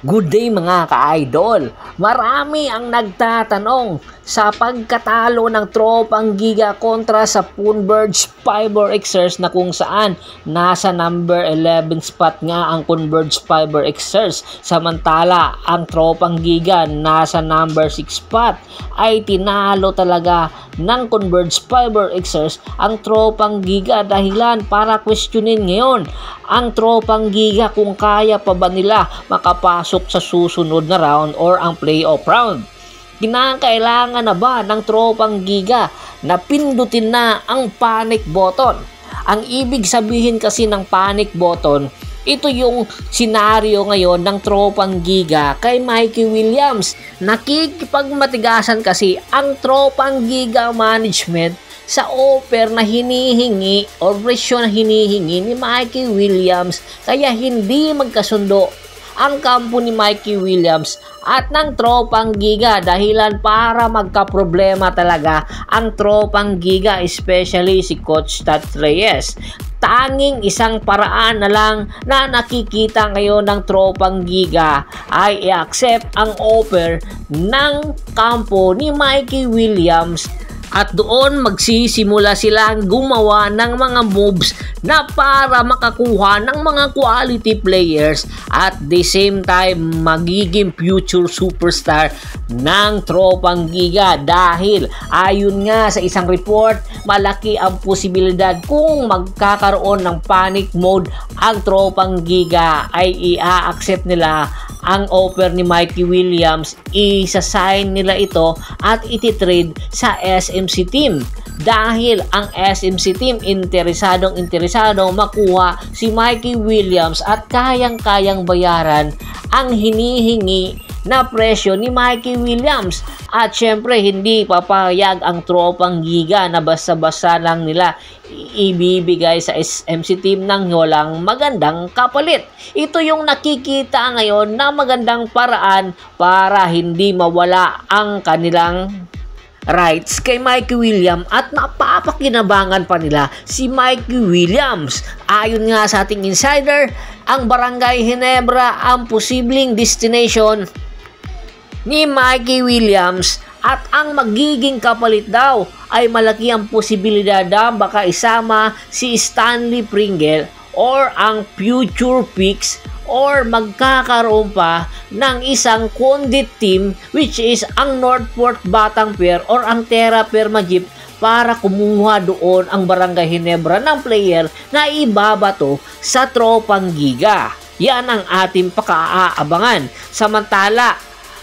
Good day mga ka-idol! Marami ang nagtatanong sa pagkatalo ng Tropang Giga kontra sa Converge Fiber Xers na kung saan nasa number 11 spot nga ang Converge Fiber Xers, samantala ang Tropang Giga nasa number 6 spot. Ay tinalo talaga ng Converge Fiber Xers ang Tropang Giga, dahilan para questionin ngayon ang Tropang Giga kung kaya pa ba nila makapasok sa susunod na round or ang playoff round. Kinakailangan na ba ng Tropang Giga na pindutin na ang panic button? Ang ibig sabihin kasi ng panic button, ito yung senaryo ngayon ng Tropang Giga kay Mikey Williams. Nakikipagmatigasan kasi ang Tropang Giga management sa offer na hinihingi o presyo na hinihingi ni Mikey Williams, kaya hindi magkasundo ang kampo ni Mikey Williams at ng Tropang Giga, dahilan para magkaproblema talaga ang Tropang Giga, especially si Coach Tat Reyes. Tanging isang paraan na lang na nakikita ngayon ng Tropang Giga ay i-accept ang offer ng kampo ni Mikey Williams at doon magsisimula silang gumawa ng mga moves na para makakuha ng mga quality players at the same time magiging future superstar ng Tropang Giga, dahil ayon nga sa isang report, malaki ang posibilidad kung magkakaroon ng panic mode ang Tropang Giga ay i-accept nila ang offer ni Mikey Williams, isa-sign nila ito at ititrade sa SMC team, dahil ang SMC team interesadong makuha si Mikey Williams at kayang-kayang bayaran ang hinihingi na presyo ni Mikey Williams. At syempre hindi papayag ang Tropang Giga na basta-basta lang nila ibibigay sa SMC team ng walang magandang kapalit. Ito yung nakikita ngayon na magandang paraan para hindi mawala ang kanilang rights kay Mikey Williams at napapakinabangan pa nila si Mikey Williams. Ayon nga sa ating insider, ang Barangay Ginebra ang posibleng destination ni Mikey Williams at ang magiging kapalit daw ay malaki ang posibilidad na baka isama si Stanley Pringle or ang future picks or magkakaroon pa ng isang condit team which is ang Northport Batang Pier or ang Terra Permagip para kumuha doon ang Barangay Ginebra ng player na ibabato sa Tropang Giga. Yan ang ating pakaaabangan. Samantala,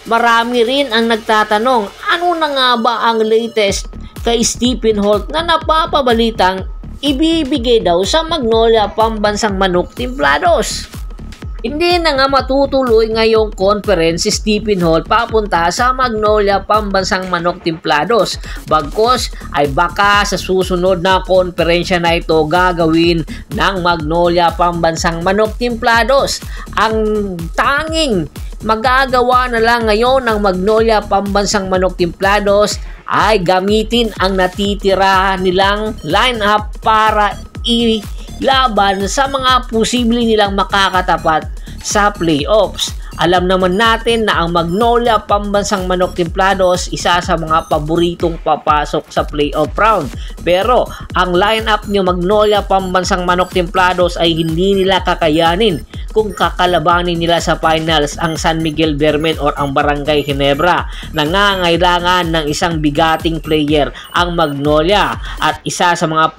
marami rin ang nagtatanong, ano na nga ba ang latest kay Stephen Holt na napapabalitang ibibigay daw sa Magnolia Pambansang Manok Timplados? Hindi na nga matutuloy ngayong conference si Stephen Holt papunta sa Magnolia Pambansang Manok Timplados. Bagkos ay baka sa susunod na konferensya na ito gagawin ng Magnolia Pambansang Manok Timplados. Ang tanging magagawa na lang ngayon ng Magnolia Pambansang Manok Timplados ay gamitin ang natitira nilang lineup para laban sa mga posibleng nilang makakatapat sa playoffs. Alam naman natin na ang Magnolia Pambansang Manok Timplados isa sa mga paboritong papasok sa playoff round. Pero ang lineup ni Magnolia Pambansang Manok Timplados ay hindi nila kakayanin kung kakalabanin nila sa finals ang San Miguel Vermen or ang Barangay Ginebra. Nangangailangan ng isang bigating player ang Magnolia at isa sa mga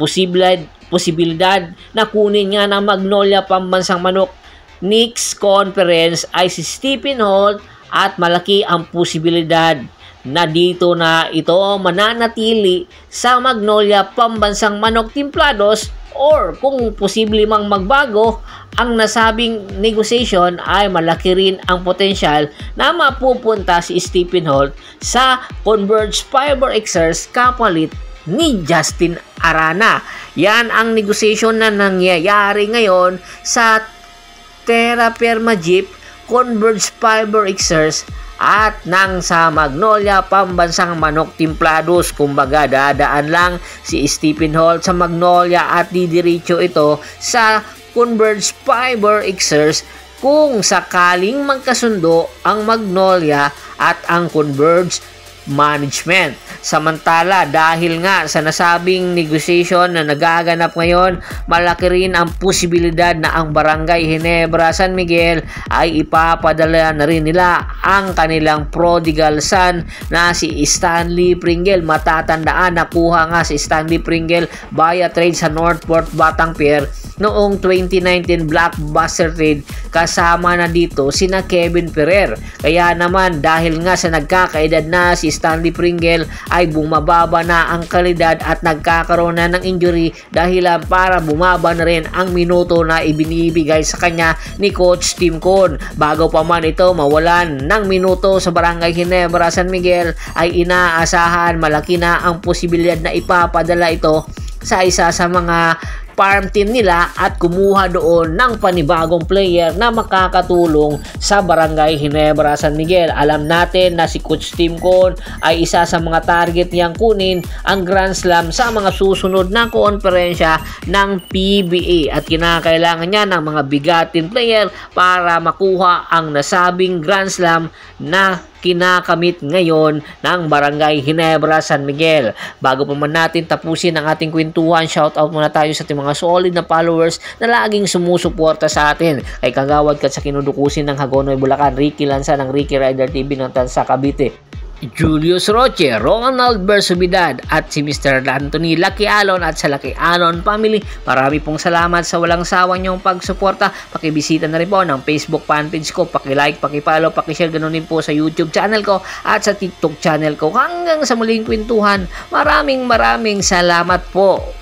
posibilidad na kunin nga ng Magnolia Pambansang Manok next conference ay si Stephen Holt, at malaki ang posibilidad na dito na ito mananatili sa Magnolia Pambansang Manok Timplados, or kung posible mang magbago ang nasabing negotiation ay malaki rin ang potensyal na mapupunta si Stephen Holt sa Converge Fiber Xers kapalit ni Justin Arana. Yan ang negotiation na nangyayari ngayon sa Terra Permagip, Converge Fiber Xers at nang sa Magnolia Pambansang Manok Timplados. Kumbaga dadaan lang si Stephen Holt sa Magnolia at didiretso ito sa Converge Fiber Xers kung sakaling magkasundo ang Magnolia at ang Converge management. Samantala, dahil nga sa nasabing negotiation na nagaganap ngayon, malaki rin ang posibilidad na ang Barangay Ginebra San Miguel ay ipapadala na rin nila ang kanilang prodigal son na si Stanley Pringle. Matatandaan, nakuha nga si Stanley Pringle via trade sa Northport Batangpier noong 2019 blockbuster trade. Kasama na dito sina Kevin Ferrer. Kaya naman, dahil nga sa nagkakaedad na si Stanley Pringle, ay bumababa na ang kalidad at nagkakaroon na ng injury, dahilan para bumaba na rin ang minuto na ibinibigay sa kanya ni Coach Tim Cone. Bago pa man ito mawalan ng minuto sa Barangay Ginebra San Miguel, ay inaasahan malaki na ang posibilidad na ipapadala ito sa isa sa mga farm team nila at kumuha doon ng panibagong player na makakatulong sa Barangay Ginebra San Miguel. Alam natin na si Coach Tim Cone ay isa sa mga target niyang kunin ang Grand Slam sa mga susunod na konferensya ng PBA at kinakailangan niya ng mga bigatin player para makuha ang nasabing Grand Slam na kinakamit ngayon ng Barangay Ginebra San Miguel. Bago pa man natin tapusin ang ating kwentuhan, shoutout muna tayo sa ating mga solid na followers na laging sumusuporta sa atin. Kay Kagawad Kat sa Kinudukusin ng Hagonoy, Bulacan, Ricky Lanza ng Ricky Rider TV ng Tansa, Cavite, Julius Roche, Ronald Bersubidad at si Mr. Anthony Lucky Alon at sa Lucky Alon family. Marami pong salamat sa walang sawa niyong pagsuporta. Pakibisita na rin po ng Facebook fanpage ko, paki-like, paki-follow, paki-share, ganoon din po sa YouTube channel ko at sa TikTok channel ko. Hanggang sa muling kwentuhan, maraming salamat po.